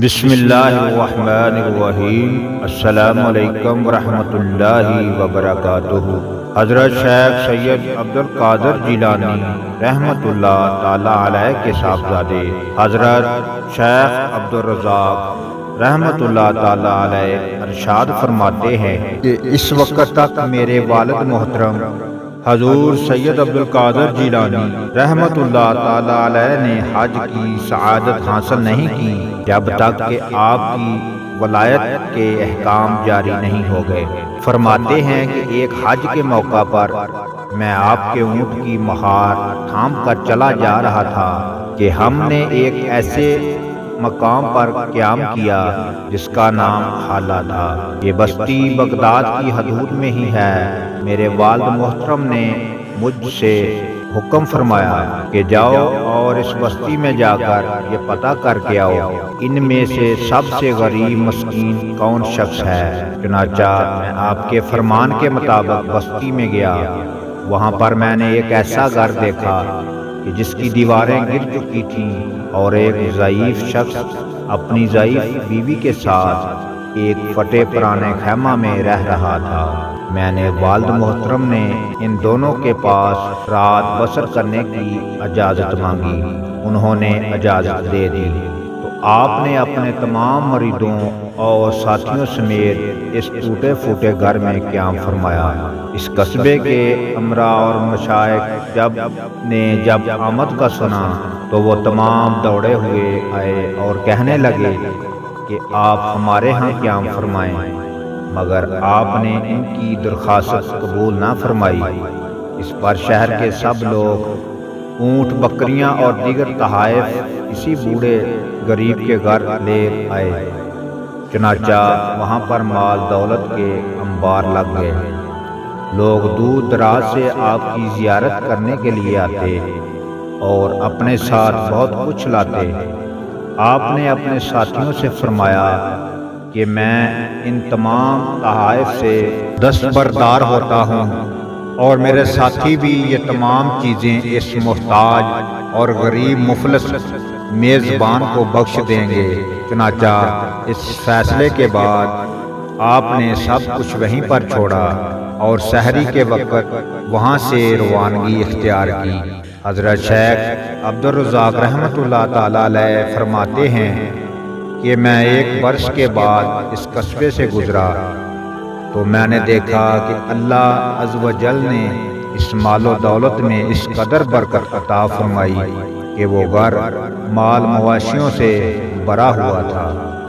بسم اللہ الرحمن الرحیم۔ السلام علیکم ورحمۃ اللہ وبرکاتہ۔ حضرت شیخ سید عبدالقادر جیلانی رحمۃ اللہ تعالی علیہ کے صاحبزادے حضرت شیخ عبدالرزاق رحمۃ اللہ تعالی علیہ ارشاد فرماتے ہیں کہ اس وقت تک میرے والد محترم حضور سید عبدالقادر جیلانی رحمۃ اللہ تعالی علیہ نے حج کی سعادت حاصل نہیں کی جب تک کہ آپ کی ولایت کے احکام جاری نہیں ہو گئے۔ فرماتے ہیں کہ ایک حج کے موقع پر میں آپ کے اونٹ کی مہار تھام کر چلا جا رہا تھا کہ ہم نے ایک ایسے مقام پر قیام کیا جس کا نام حالہ تھا۔ یہ بستی بغداد کی حدود میں ہی ہے۔ میرے والد محترم نے مجھ سے حکم فرمایا کہ جاؤ اور اس بستی میں جا کر یہ پتہ کر کے آؤ ان میں سے سب سے غریب مسکین کون شخص ہے۔ چنانچہ میں آپ کے فرمان کے مطابق بستی میں گیا۔ وہاں پر میں نے ایک ایسا گھر دیکھا کہ جس کی دیواریں گر چکی تھیں اور ایک ضعیف شخص اپنی ضعیف بیوی کے ساتھ ایک پھٹے پرانے خیمہ میں رہ رہا تھا۔ میں نے والد محترم نے ان دونوں کے پاس رات بسر کرنے کی اجازت مانگی۔ انہوں نے اجازت دے دی تو آپ نے اپنے تمام مریدوں اور ساتھیوں سمیت اس ٹوٹے پھوٹے گھر میں قیام فرمایا۔ اس قصبے کے امراء اور مشائخ جب آمد کا سنا تو وہ تمام دوڑے ہوئے آئے اور کہنے لگے کہ آپ ہمارے ہاں قیام فرمائیں، مگر آپ نے ان کی درخواست قبول نہ فرمائی۔ اس پر شہر کے سب لوگ اونٹ، بکریاں اور دیگر تحائف اسی بوڑھے غریب کے گھر لے آئے۔ چنانچہ وہاں پر مال دولت کے انبار لگ گئے۔ لوگ دور دراز سے آپ کی زیارت کرنے کے لیے آتے اور اپنے ساتھ بہت کچھ لاتے۔ آپ نے اپنے ساتھیوں سے فرمایا کہ میں ان تمام تحائف سے دستبردار ہوتا ہوں اور میرے ساتھی بھی یہ تمام چیزیں اس محتاج اور غریب مفلس میزبان کو بخش دیں گے۔ چنانچہ اس فیصلے کے بعد آپ نے سب کچھ وہیں پر چھوڑا اور سحری کے وقت وہاں سے روانگی اختیار کی۔ حضرت شیخ عبدالرزاق رحمۃ اللہ تعالی علیہ فرماتے ہیں کہ میں ایک برس کے بعد اس قصبے سے گزرا تو میں نے دیکھا کہ اللہ عز و جل نے اس مال و دولت میں اس قدر برکت عطا فرمائی کہ وہ گھر مال مواشیوں سے بھرا ہوا تھا۔